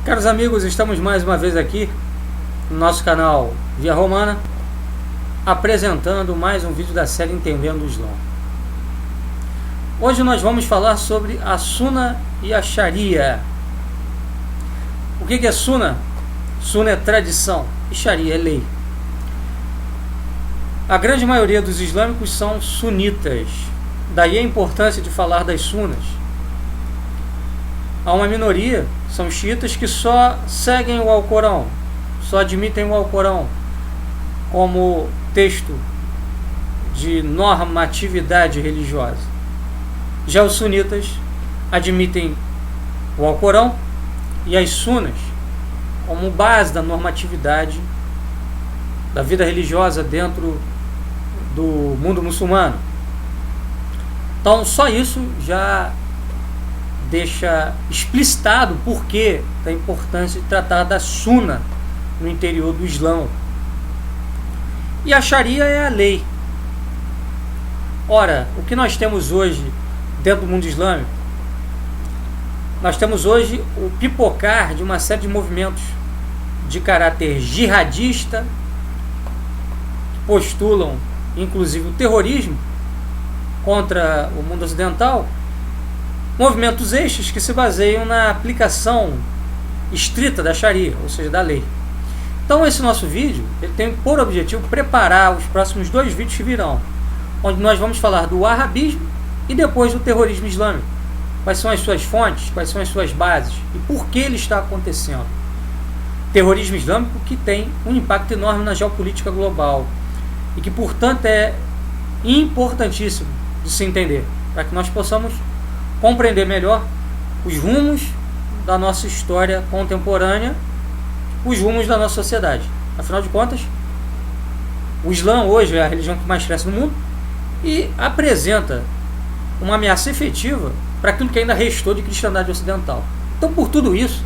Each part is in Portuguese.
Caros amigos, estamos mais uma vez aqui no nosso canal Via Romana, apresentando mais um vídeo da série Entendendo o Islã. Hoje nós vamos falar sobre a Sunna e a Sharia. O que é Sunna? Sunna é tradição e Sharia é lei. A grande maioria dos islâmicos são sunitas, daí a importância de falar das sunnas. Há uma minoria, são xiitas, que só seguem o Alcorão, só admitem o Alcorão como texto de normatividade religiosa. Já os sunitas admitem o Alcorão e as sunnas como base da normatividade da vida religiosa dentro do mundo muçulmano. Então só isso já deixa explicitado o porquê da importância de tratar da Sunna no interior do Islã. E a Sharia é a lei. Ora, o que nós temos hoje dentro do mundo islâmico? Nós temos hoje o pipocar de uma série de movimentos de caráter jihadista, que postulam inclusive o terrorismo contra o mundo ocidental, movimentos estes que se baseiam na aplicação estrita da Sharia, ou seja, da lei. Então esse nosso vídeo ele tem por objetivo preparar os próximos 2 vídeos que virão, onde nós vamos falar do wahhabismo e depois do terrorismo islâmico. Quais são as suas fontes, quais são as suas bases e por que ele está acontecendo. Terrorismo islâmico que tem um impacto enorme na geopolítica global e que, portanto, é importantíssimo de se entender, para que nós possamos compreender melhor os rumos da nossa história contemporânea, os rumos da nossa sociedade. Afinal de contas, o Islã hoje é a religião que mais cresce no mundo e apresenta uma ameaça efetiva para aquilo que ainda restou de cristandade ocidental. Então, por tudo isso,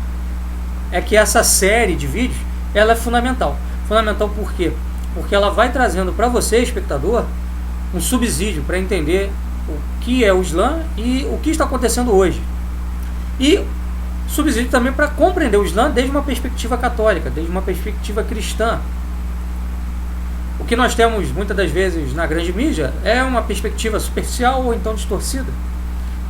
é que essa série de vídeos ela é fundamental. Fundamental por quê? Porque ela vai trazendo para você, espectador, um subsídio para entender o que é o Islã e o que está acontecendo hoje. E subsídio também para compreender o Islã desde uma perspectiva católica, desde uma perspectiva cristã. O que nós temos muitas das vezes na grande mídia é uma perspectiva superficial ou então distorcida.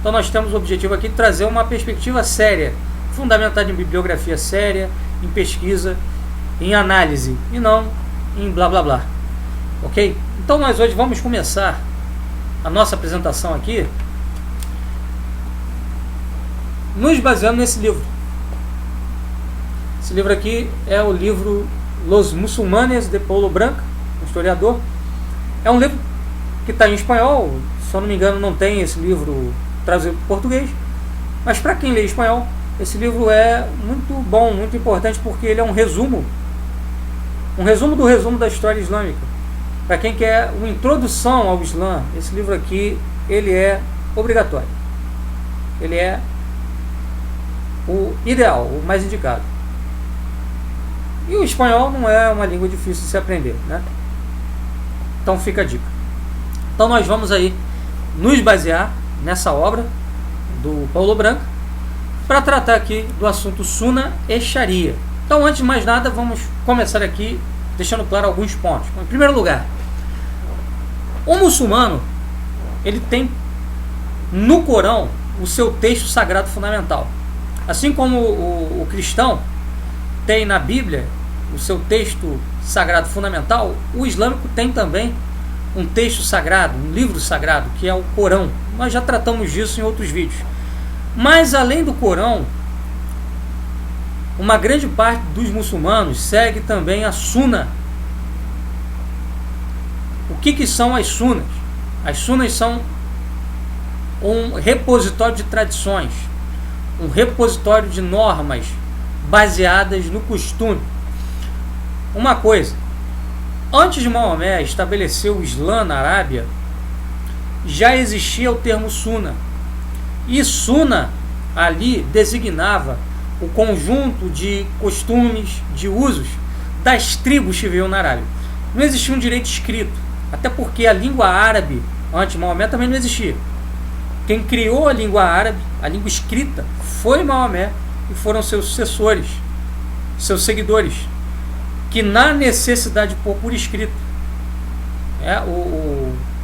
Então nós temos o objetivo aqui de trazer uma perspectiva séria, fundamentada em bibliografia séria, em pesquisa, em análise e não em blá blá blá. Ok? Então nós hoje vamos começar a nossa apresentação aqui nos baseando nesse livro. Esse livro aqui é o livro Los Musulmanes de Paulo Branca, um historiador. É um livro que está em espanhol, se eu não me engano não tem esse livro traduzido para português, mas para quem lê espanhol, esse livro é muito bom, muito importante, porque ele é um resumo do resumo da história islâmica. Para quem quer uma introdução ao Islã, esse livro aqui, ele é obrigatório. Ele é o ideal, o mais indicado. E o espanhol não é uma língua difícil de se aprender, né? Então fica a dica. Então nós vamos aí nos basear nessa obra do Paulo Branca para tratar aqui do assunto Sunna e Sharia. Então, antes de mais nada, vamos começar aqui deixando claro alguns pontos. Em primeiro lugar, o muçulmano ele tem no Corão o seu texto sagrado fundamental. Assim como o cristão tem na Bíblia o seu texto sagrado fundamental, o islâmico tem também um texto sagrado, um livro sagrado, que é o Corão. Nós já tratamos disso em outros vídeos. Mas além do Corão, uma grande parte dos muçulmanos segue também a Sunna. O que são as Sunnas? As Sunnas são um repositório de tradições, um repositório de normas baseadas no costume. Uma coisa, antes de Maomé estabelecer o Islã na Arábia, já existia o termo Sunna. E Sunna ali designava o conjunto de costumes, de usos das tribos que viviam na Arábia. Não existia um direito escrito, até porque a língua árabe, antes de Maomé, também não existia. Quem criou a língua árabe, a língua escrita, foi Maomé, e foram seus sucessores, seus seguidores, que na necessidade de pôr por escrito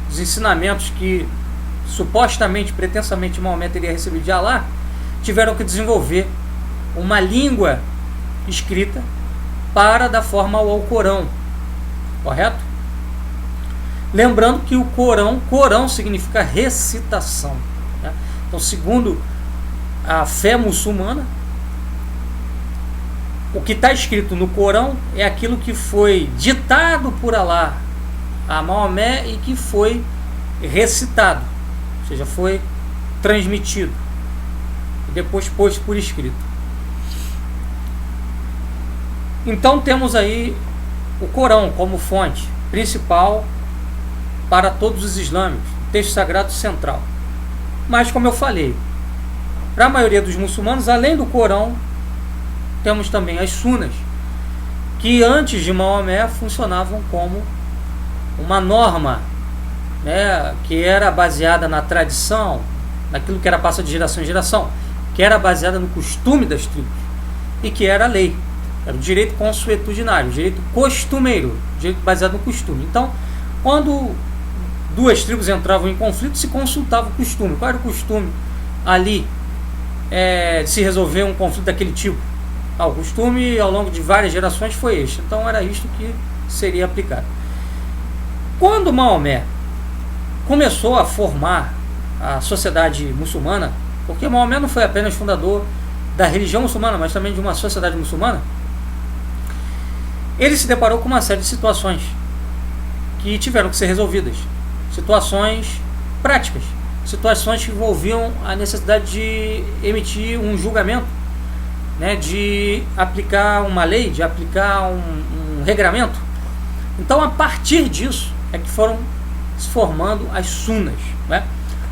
os ensinamentos que supostamente, pretensamente Maomé teria recebido de Alá, tiveram que desenvolver uma língua escrita para dar forma ao Corão, correto? Lembrando que o Corão significa recitação, né? Então, segundo a fé muçulmana, o que está escrito no Corão é aquilo que foi ditado por Alá a Maomé e que foi recitado, ou seja, foi transmitido e depois posto por escrito. Então temos aí o Corão como fonte principal para todos os islâmicos, texto sagrado central. Mas, como eu falei, para a maioria dos muçulmanos, além do Corão, temos também as sunas, que antes de Maomé funcionavam como uma norma, né, que era baseada na tradição, naquilo que era passado de geração em geração, que era baseada no costume das tribos e que era a lei, era o direito consuetudinário, o direito costumeiro, o direito baseado no costume. Então, quando duas tribos entravam em conflito, se consultava o costume. Qual era o costume ali de se resolver um conflito daquele tipo? O costume ao longo de várias gerações foi este. Então era isto que seria aplicado. Quando Maomé começou a formar a sociedade muçulmana, porque Maomé não foi apenas fundador da religião muçulmana, mas também de uma sociedade muçulmana, ele se deparou com uma série de situações que tiveram que ser resolvidas. Situações práticas, situações que envolviam a necessidade de emitir um julgamento, né, de aplicar uma lei, de aplicar um regramento. Então, a partir disso é que foram se formando as sunas, né?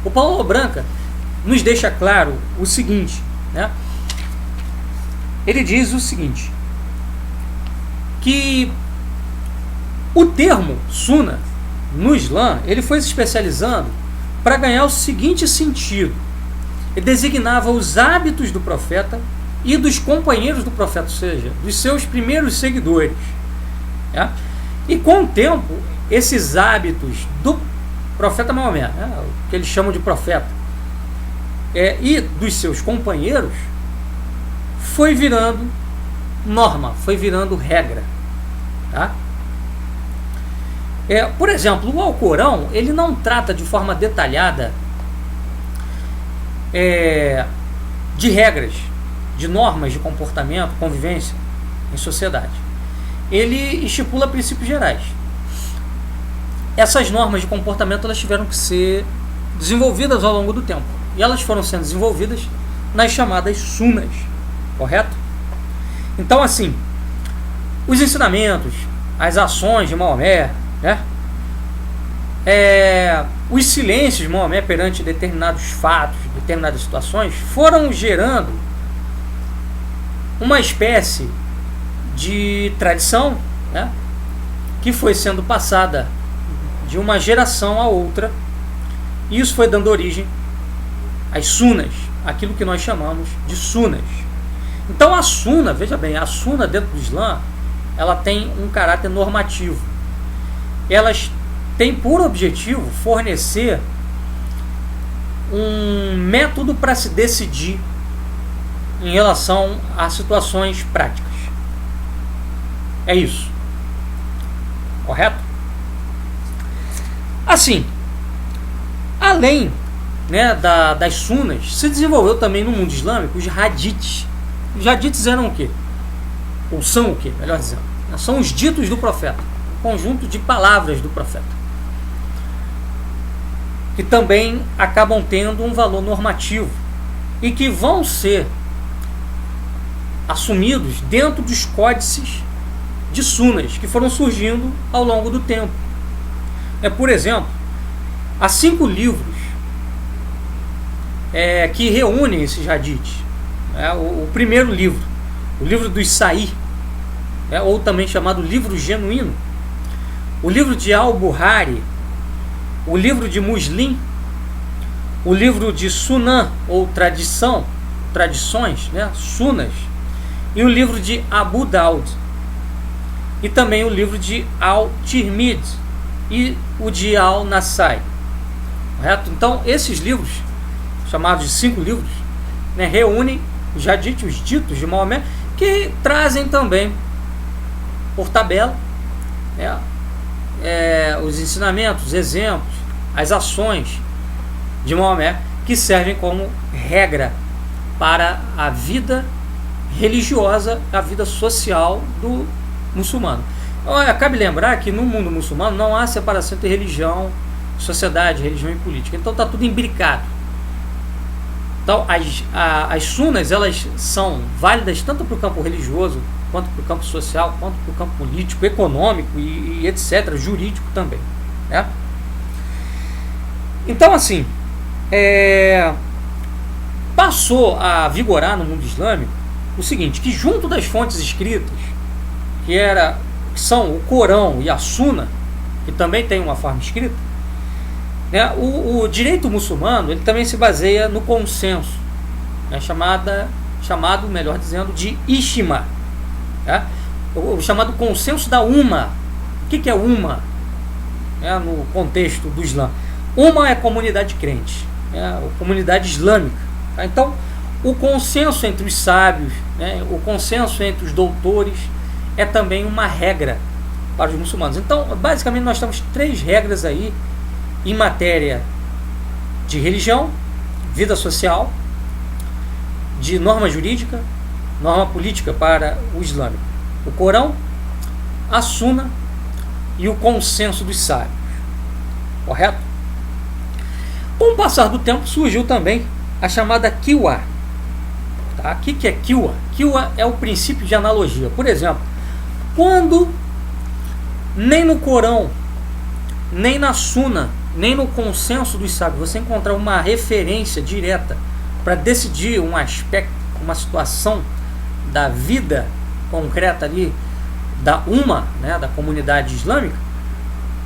O Paulo Branca nos deixa claro o seguinte, né? Ele diz o seguinte, que o termo suna no Islã, ele foi se especializando para ganhar o seguinte sentido: ele designava os hábitos do profeta e dos companheiros do profeta, ou seja, dos seus primeiros seguidores, né? E com o tempo, esses hábitos do profeta Maomé, né, o que eles chamam de profeta, e dos seus companheiros, foi virando norma, foi virando regra, tá? Por exemplo, o Alcorão, ele não trata de forma detalhada de regras, de normas de comportamento, convivência em sociedade. Ele estipula princípios gerais. Essas normas de comportamento, elas tiveram que ser desenvolvidas ao longo do tempo. E elas foram sendo desenvolvidas nas chamadas sunas, correto? Então, assim, os ensinamentos, as ações de Maomé, né? Os silêncios de Maomé perante determinados fatos, determinadas situações, foram gerando uma espécie de tradição, né, que foi sendo passada de uma geração a outra, e isso foi dando origem às sunas, aquilo que nós chamamos de sunas. Então a suna, veja bem, a suna dentro do Islã, ela tem um caráter normativo. Elas têm por objetivo fornecer um método para se decidir em relação a situações práticas. É isso. Correto? Assim, além, né, das sunas, se desenvolveu também no mundo islâmico os hadiths. Os hadiths eram o quê? Ou são o quê? Melhor dizendo. São os ditos do profeta. Conjunto de palavras do profeta. Que também acabam tendo um valor normativo. E que vão ser assumidos dentro dos códices de sunas que foram surgindo ao longo do tempo. Por exemplo, há 5 livros que reúnem esses hadiths. O primeiro livro, o livro dos Sahih, ou também chamado livro genuíno, o livro de Al-Bukhari, o livro de Muslim, o livro de Sunan, ou tradição, tradições, né, sunas, e o livro de Abu Daud, e também o livro de Al-Tirmidhi e o de Al-Nasai, correto? Então esses livros, chamados de 5 livros, né, reúnem os ditos de Maomé, que trazem também por tabela, né, os ensinamentos, os exemplos, as ações de Maomé, que servem como regra para a vida religiosa, a vida social do muçulmano. Cabe lembrar que no mundo muçulmano não há separação entre religião, sociedade, religião e política. Então está tudo imbricado. Então as sunas, elas são válidas tanto para o campo religioso, quanto para o campo social, quanto para o campo político, econômico e etc., jurídico também, né? Então assim, passou a vigorar no mundo islâmico o seguinte, que junto das fontes escritas, que são o Corão e a Suna, que também tem uma forma escrita, né, o direito muçulmano, ele também se baseia no consenso, né, chamado, melhor dizendo, de Ijma, né, o chamado consenso da Umma. O que é Umma, né, no contexto do Islã? Umma é comunidade crente, né, comunidade islâmica. Tá? Então, o consenso entre os sábios, né, o consenso entre os doutores é também uma regra para os muçulmanos. Então, basicamente, nós temos 3 regras aí em matéria de religião, vida social, de norma jurídica, norma política para o islâmico: o Corão, a Suna e o consenso dos sábios, correto? Com o passar do tempo surgiu também a chamada Qiwa. Tá? O que é Qiwa? Qiwa é o princípio de analogia. Por exemplo, quando nem no Corão, nem na Suna, nem no consenso dos sábios você encontrar uma referência direta para decidir um aspecto, uma situação da vida concreta ali da Umma, né, da comunidade islâmica,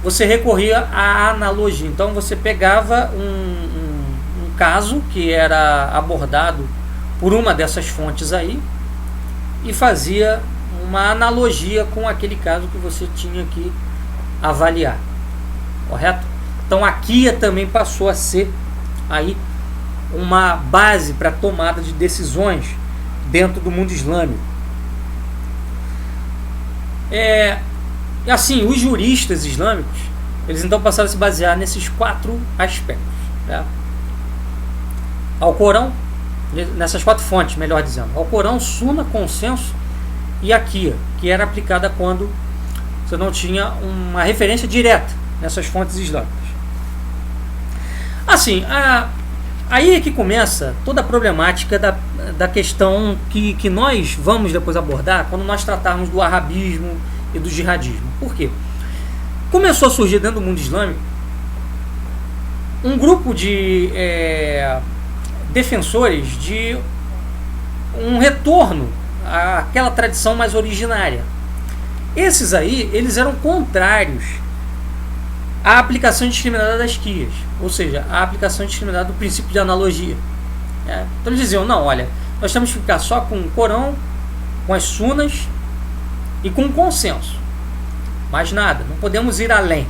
você recorria à analogia. Então você pegava um caso que era abordado por uma dessas fontes aí e fazia uma analogia com aquele caso que você tinha que avaliar, correto? Então a Qiya também passou a ser aí uma base para tomada de decisões dentro do mundo islâmico. Assim, os juristas islâmicos, eles então passaram a se basear nesses 4 aspectos, né? Ao Corão, nessas 4 fontes, melhor dizendo, ao Corão, Suna, consenso e a Qiya, que era aplicada quando você não tinha uma referência direta nessas fontes islâmicas. Assim, aí é que começa toda a problemática da questão que nós vamos depois abordar quando nós tratarmos do arabismo e do jihadismo. Por quê? Começou a surgir dentro do mundo islâmico um grupo de defensores de um retorno àquela tradição mais originária. Esses aí, eles eram contrários à aplicação indiscriminada das Qiyas, ou seja, a aplicação indiscriminada do princípio de analogia. Então eles diziam, não, olha, nós temos que ficar só com o Corão, com as Sunas e com o consenso, mais nada, não podemos ir além.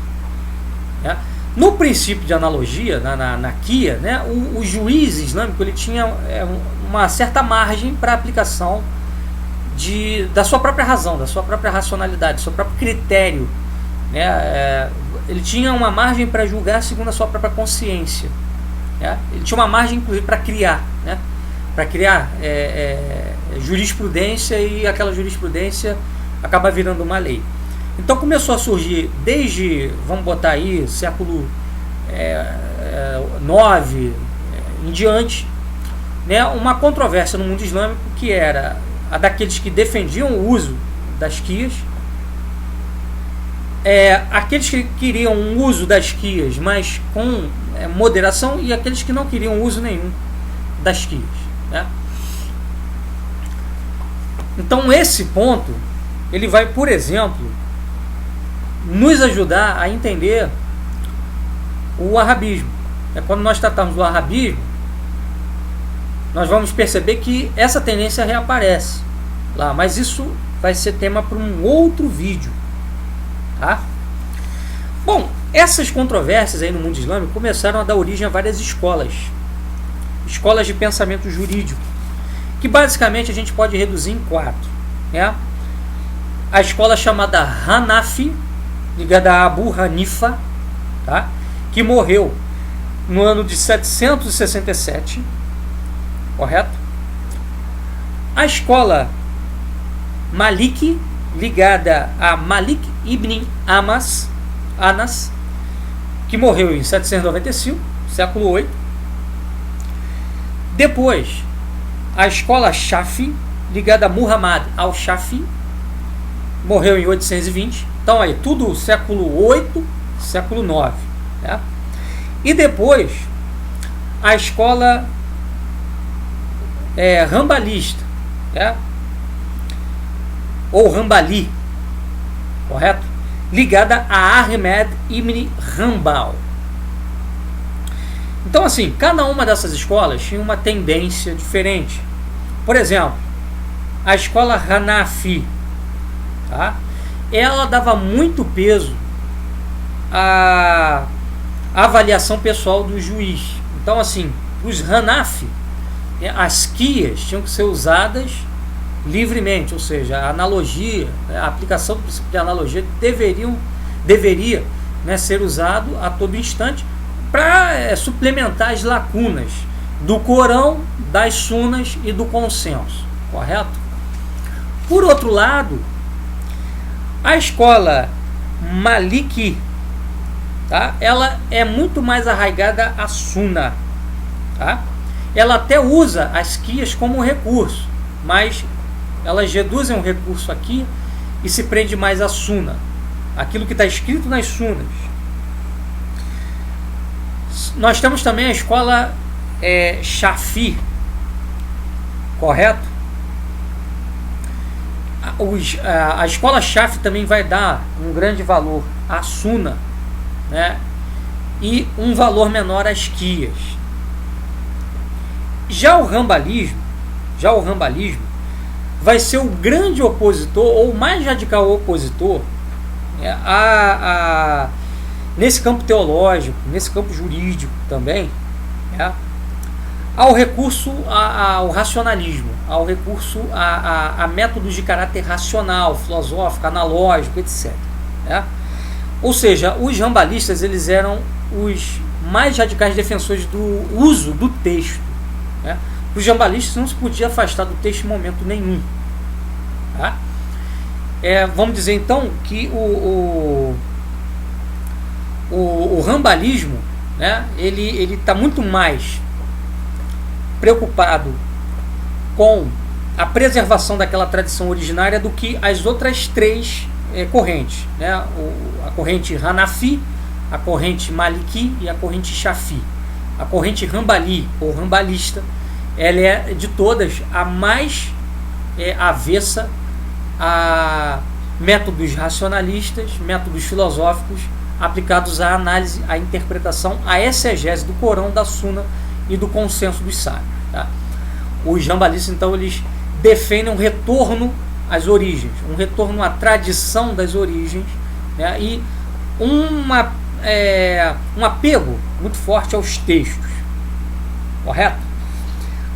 No princípio de analogia, na Qiya, né, o juiz islâmico ele tinha uma certa margem para a aplicação da sua própria razão, da sua própria racionalidade, do seu próprio critério, né? Ele tinha uma margem para julgar segundo a sua própria consciência, né? Ele tinha uma margem, inclusive, para criar, né? Para criar jurisprudência, e aquela jurisprudência acaba virando uma lei. Então começou a surgir desde, vamos botar aí, século 9 em diante, né, uma controvérsia no mundo islâmico que era a daqueles que defendiam o uso das Qiyas, aqueles que queriam um uso das Qiyas, mas com moderação, e aqueles que não queriam uso nenhum das Qiyas, né? Então esse ponto ele vai, por exemplo, nos ajudar a entender o arabismo. Quando nós tratamos do arabismo, nós vamos perceber que essa tendência reaparece lá, mas isso vai ser tema para um outro vídeo, tá? Bom, essas controvérsias aí no mundo islâmico começaram a dar origem a várias escolas de pensamento jurídico, que basicamente a gente pode reduzir em 4, né? A escola chamada Hanafi, ligada a Abu Hanifa, tá? Que morreu no ano de 767, correto? A escola Maliki, ligada a Malik ibn Anas, que morreu em 795, século 8. Depois, a escola Shafi, ligada a Muhammad al-Shafi, morreu em 820. Então aí, tudo século 8, século 9, né? E depois, a escola rambalista, né? Ou Rambali, correto? Ligada a Ahmed ibn Hanbal. Então, assim, cada uma dessas escolas tinha uma tendência diferente. Por exemplo, a escola Hanafi, tá? Ela dava muito peso à avaliação pessoal do juiz. Então, assim, os Hanafi, as quias tinham que ser usadas livremente, ou seja, a analogia, a aplicação do princípio de analogia deveria, né, ser usado a todo instante para suplementar as lacunas do Corão, das Sunas e do consenso, correto? Por outro lado, a escola Maliki, tá? Ela é muito mais arraigada à Sunna, tá? Ela até usa as quias como recurso, mas elas reduzem o recurso aqui e se prende mais à Sunna, aquilo que está escrito nas Sunas. Nós temos também a escola Shafi, correto? A escola Shafi também vai dar um grande valor à Sunna, né? E um valor menor às quias. Já o rambalismo vai ser o grande opositor, ou o mais radical opositor, nesse campo teológico, nesse campo jurídico também, ao recurso ao racionalismo, ao recurso a métodos de caráter racional, filosófico, analógico, etc. Ou seja, os rambalistas, eles eram os mais radicais defensores do uso do texto. Os rambalistas não se podia afastar do texto em momento nenhum. Vamos dizer então que o rambalismo, né, ele está muito mais preocupado com a preservação daquela tradição originária do que as outras 3 correntes, né? A corrente Hanafi, a corrente Maliki e a corrente Shafi. A corrente Rambali ou rambalista, ela é de todas a mais avessa a métodos racionalistas, métodos filosóficos aplicados à análise, à interpretação, à exegese do Corão, da Sunna e do consenso dos sábios. Os rambalistas, então, eles defendem um retorno às origens, um retorno à tradição das origens, né? E um apego muito forte aos textos, correto?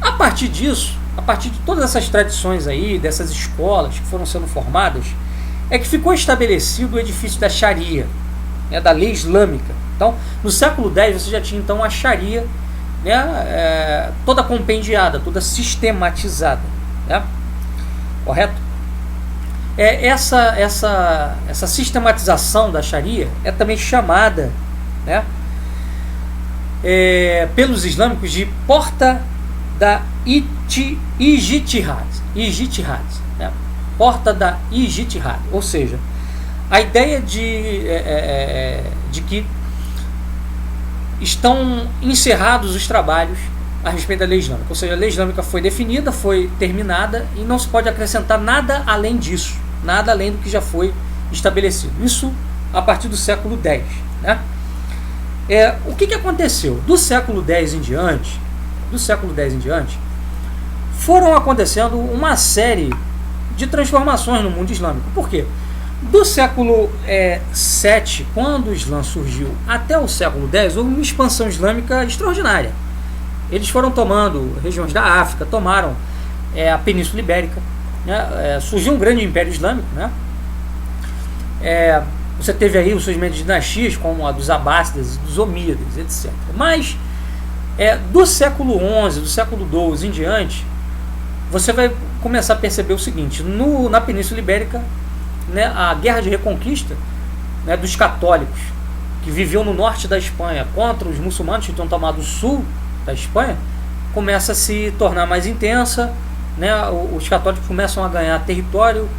A partir disso, a partir de todas essas tradições aí, dessas escolas que foram sendo formadas, é que ficou estabelecido o edifício da Sharia, da lei islâmica. Então, no século X, você já tinha então a Sharia, né, toda compendiada, toda sistematizada, né? Correto? Essa sistematização da Sharia é também chamada, né, pelos islâmicos de porta da Ijtihad, né? Porta da Ijtihad, ou seja, a ideia de que estão encerrados os trabalhos a respeito da lei islâmica, ou seja, a lei islâmica foi definida, foi terminada e não se pode acrescentar nada além disso, nada além do que já foi estabelecido. Isso a partir do século X, né? O que aconteceu? Do século X em diante, foram acontecendo uma série de transformações no mundo islâmico. Por quê? Do século VII, quando o Islã surgiu, até o século X, houve uma expansão islâmica extraordinária. Eles foram tomando regiões da África, tomaram a Península Ibérica, né? Surgiu um grande império islâmico, né? Você teve aí os surgimento de dinastias, como a dos Abássidas, dos Omíadas, etc. Mas, do século XI, do século XII em diante, você vai começar a perceber o seguinte: na Península Ibérica, né, a guerra de reconquista, né, dos católicos, que viviam no norte da Espanha, contra os muçulmanos que tinham tomado o sul da Espanha, começa a se tornar mais intensa, né? Os católicos começam a ganhar território,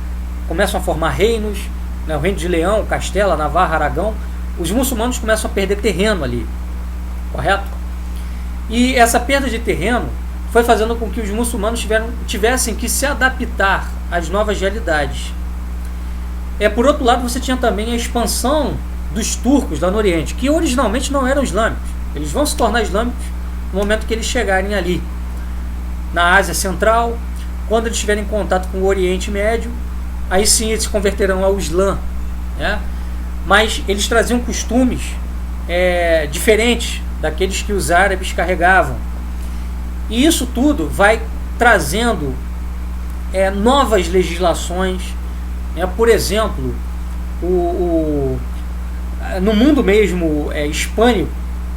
começam a formar reinos, né? O reino de Leão, Castela, Navarra, Aragão. Os muçulmanos começam a perder terreno ali, correto? E essa perda de terreno foi fazendo com que os muçulmanos tivessem que se adaptar às novas realidades. Por outro lado, você tinha também a expansão dos turcos lá no Oriente, que originalmente não eram islâmicos. Eles vão se tornar islâmicos no momento que eles chegarem ali, na Ásia Central. Quando eles tiverem contato com o Oriente Médio, aí sim eles se converterão ao Islã, né? Mas eles traziam costumes diferentes daqueles que os árabes carregavam. E isso tudo vai trazendo novas legislações. Por exemplo, no mundo mesmo hispânico,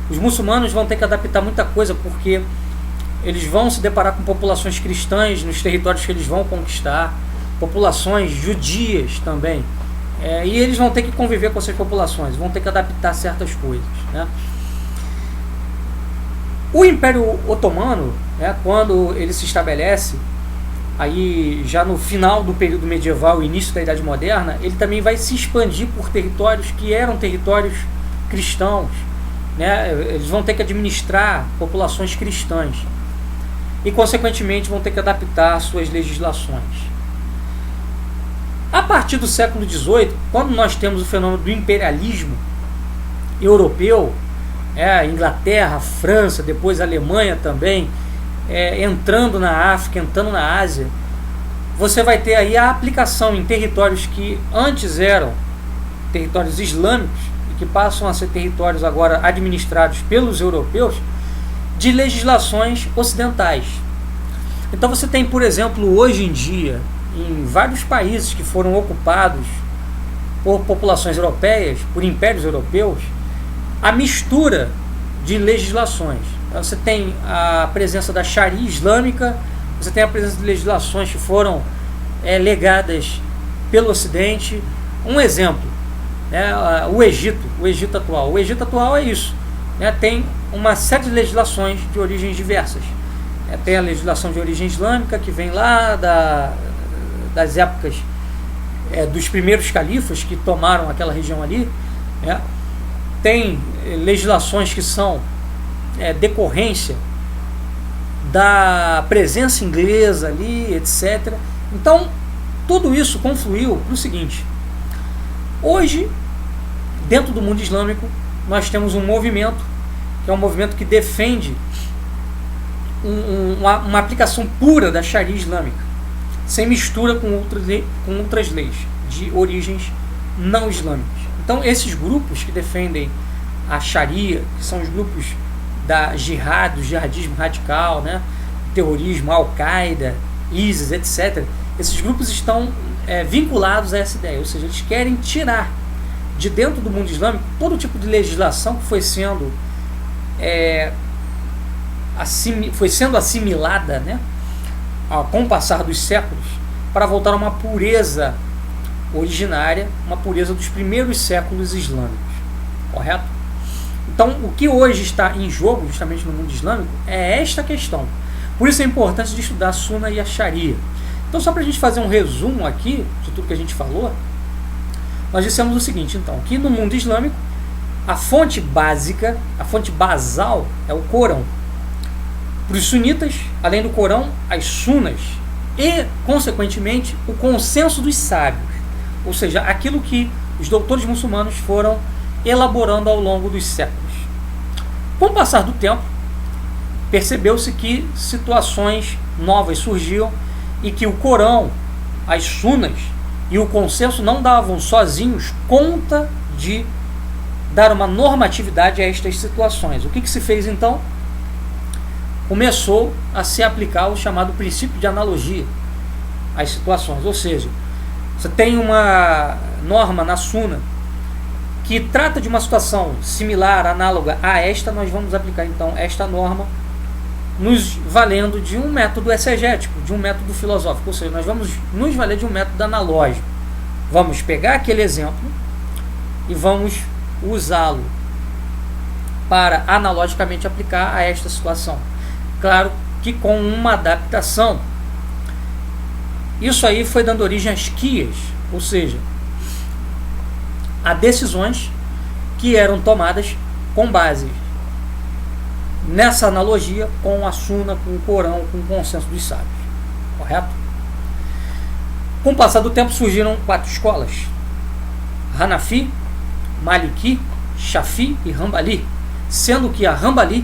os muçulmanos vão ter que adaptar muita coisa, porque eles vão se deparar com populações cristãs nos territórios que eles vão conquistar, populações judias também, e eles vão ter que conviver com essas populações, vão ter que adaptar certas coisas, né? O Império Otomano, quando ele se estabelece, aí já no final do período medieval e início da Idade Moderna, ele também vai se expandir por territórios que eram territórios cristãos, né? Eles vão ter que administrar populações cristãs e, consequentemente, vão ter que adaptar suas legislações. A partir do século XVIII, quando nós temos o fenômeno do imperialismo europeu, Inglaterra, França, depois a Alemanha também, entrando na África, entrando na Ásia, você vai ter aí a aplicação em territórios que antes eram territórios islâmicos e que passam a ser territórios agora administrados pelos europeus, de legislações ocidentais. Então você tem, por exemplo, hoje em dia, em vários países que foram ocupados por populações europeias, por impérios europeus, a mistura de legislações. Então você tem a presença da Sharia islâmica, você tem a presença de legislações que foram legadas pelo Ocidente. Um exemplo, o Egito atual. O Egito atual é isso, tem uma série de legislações de origens diversas. Tem a legislação de origem islâmica, que vem lá das épocas dos primeiros califas que tomaram aquela região ali, tem legislações que são decorrência da presença inglesa ali, etc. Então, tudo isso confluiu para o seguinte: hoje, dentro do mundo islâmico, nós temos um movimento, que é um movimento que defende uma aplicação pura da Sharia islâmica, sem mistura com outras leis de origens não islâmicas. Então, esses grupos que defendem a Sharia, que são os grupos da jihad, do jihadismo radical, terrorismo, Al-Qaeda, ISIS, etc., esses grupos estão vinculados a essa ideia, ou seja, eles querem tirar de dentro do mundo islâmico todo tipo de legislação que foi sendo assimilada, com o passar dos séculos, para voltar a uma pureza originária, uma pureza dos primeiros séculos islâmicos, correto? Então, o que hoje está em jogo, justamente no mundo islâmico, é esta questão. Por isso é importante de estudar a Sunna e a Sharia. Então, só para a gente fazer um resumo aqui de tudo que a gente falou, nós dissemos o seguinte, então, que no mundo islâmico, a fonte básica, a fonte basal é o Corão. Para os sunitas, além do Corão, as Sunnas e, consequentemente, o consenso dos sábios, ou seja, aquilo que os doutores muçulmanos foram elaborando ao longo dos séculos. Com o passar do tempo, percebeu-se que situações novas surgiam e que o Corão, as sunas e o consenso não davam sozinhos conta de dar uma normatividade a estas situações. O que se fez então? Começou a se aplicar o chamado princípio de analogia às situações, ou seja, você tem uma norma na Suna que trata de uma situação similar, análoga a esta, nós vamos aplicar então esta norma nos valendo de um método exegético, de um método filosófico, ou seja, nós vamos nos valer de um método analógico. Vamos pegar aquele exemplo e vamos usá-lo para analogicamente aplicar a esta situação. Claro que com uma adaptação. Isso aí foi dando origem às quias, ou seja, a decisões que eram tomadas com base nessa analogia com a Suna, com o Corão, com o consenso dos sábios. Correto? Com o passar do tempo surgiram 4 escolas: Hanafi, Maliki, Shafi e Hanbali, sendo que a Hanbali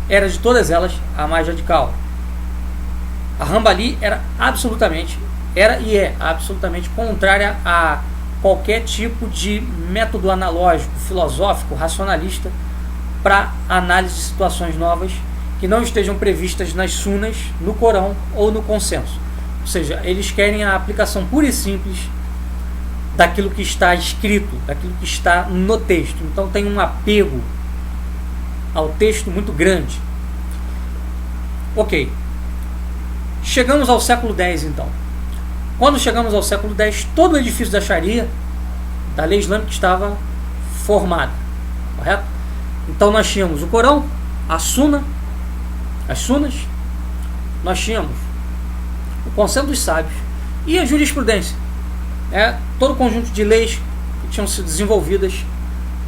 era de todas elas a mais radical. A Hanbali era e é absolutamente contrária a qualquer tipo de método analógico, filosófico, racionalista para análise de situações novas que não estejam previstas nas sunas, no Corão ou no consenso. Ou seja, eles querem a aplicação pura e simples daquilo que está escrito, daquilo que está no texto. Então tem um apego ao texto muito grande. Ok. Chegamos ao século X então. Quando chegamos ao século X, todo o edifício da Sharia, da lei islâmica, estava formado. Correto? Então nós tínhamos o Corão, a Suna, as Sunas, nós tínhamos o consenso dos sábios e a jurisprudência. Todo o conjunto de leis que tinham sido desenvolvidas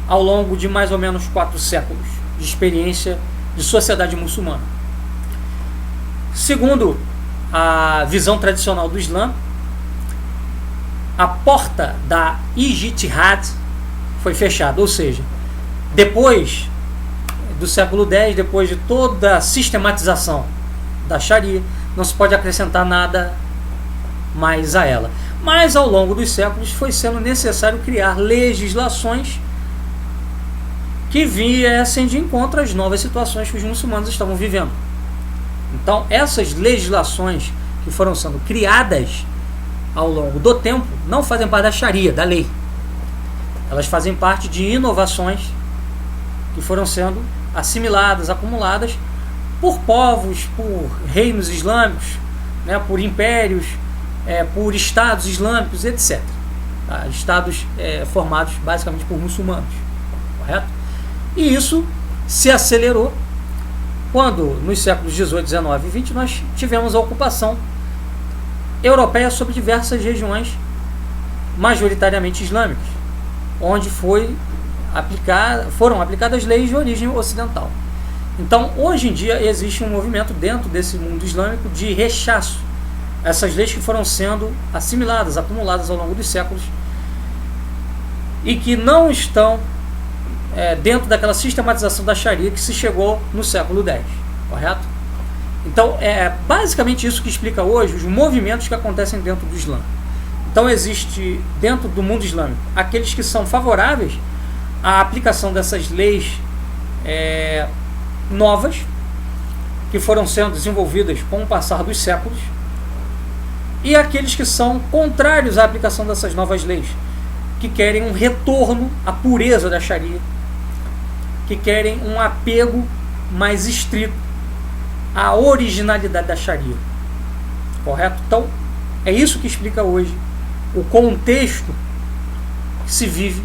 ao longo de mais ou menos 4 séculos de experiência de sociedade muçulmana. Segundo a visão tradicional do Islã, a porta da ijtihad foi fechada, ou seja, depois do século X, depois de toda a sistematização da Sharia, não se pode acrescentar nada mais a ela. Mas ao longo dos séculos foi sendo necessário criar legislações que viessem de encontro às novas situações que os muçulmanos estavam vivendo. Então essas legislações que foram sendo criadas ao longo do tempo não fazem parte da Sharia, da lei. Elas fazem parte de inovações que foram sendo assimiladas, acumuladas por povos, por reinos islâmicos, por impérios, por estados islâmicos, etc. Tá? Estados formados basicamente por muçulmanos. Correto? E isso se acelerou quando, nos séculos 18, 19 e 20, nós tivemos a ocupação europeia sobre diversas regiões majoritariamente islâmicas, onde foram aplicadas leis de origem ocidental. Então, hoje em dia, existe um movimento dentro desse mundo islâmico de rechaço a essas leis que foram sendo assimiladas, acumuladas ao longo dos séculos e que não estão dentro daquela sistematização da Sharia que se chegou no século X, correto? Então, é basicamente isso que explica hoje os movimentos que acontecem dentro do Islã. Então, existe dentro do mundo islâmico aqueles que são favoráveis à aplicação dessas leis novas, que foram sendo desenvolvidas com o passar dos séculos, e aqueles que são contrários à aplicação dessas novas leis, que querem um retorno à pureza da Sharia, que querem um apego mais estrito à originalidade da Sharia. Correto? Então, é isso que explica hoje o contexto que se vive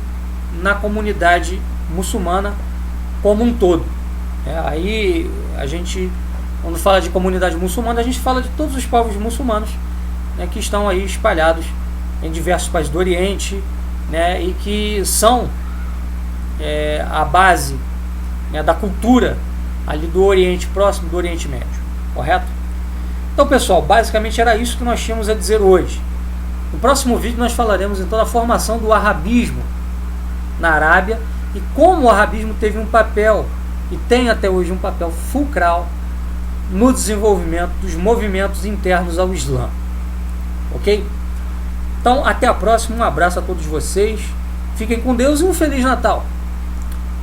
na comunidade muçulmana como um todo. Aí a gente, quando fala de comunidade muçulmana, a gente fala de todos os povos muçulmanos, que estão aí espalhados em diversos países do Oriente, e que são a base da cultura ali do Oriente Próximo, do Oriente Médio. Correto? Então, pessoal, basicamente era isso que nós tínhamos a dizer hoje. No próximo vídeo nós falaremos então da formação do arabismo na Arábia e como o arabismo teve um papel, e tem até hoje um papel fulcral no desenvolvimento dos movimentos internos ao Islã. Ok? Então, até a próxima. Um abraço a todos vocês. Fiquem com Deus e um Feliz Natal.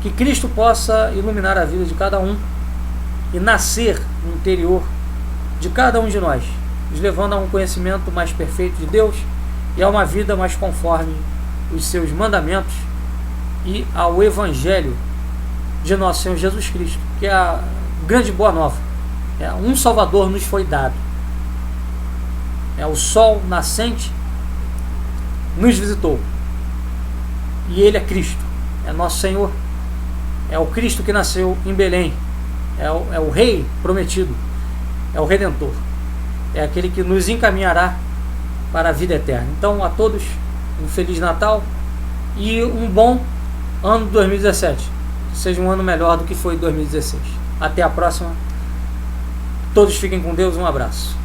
Que Cristo possa iluminar a vida de cada um e nascer no interior de cada um de nós, nos levando a um conhecimento mais perfeito de Deus e a uma vida mais conforme os seus mandamentos e ao Evangelho de nosso Senhor Jesus Cristo, que é a grande boa nova. Um Salvador nos foi dado. O sol nascente nos visitou. E Ele é Cristo, é nosso Senhor. É o Cristo que nasceu em Belém. É o Rei prometido. É o Redentor. É aquele que nos encaminhará para a vida eterna. Então, a todos, um Feliz Natal e um bom ano de 2017. Que seja um ano melhor do que foi 2016. Até a próxima. Todos fiquem com Deus. Um abraço.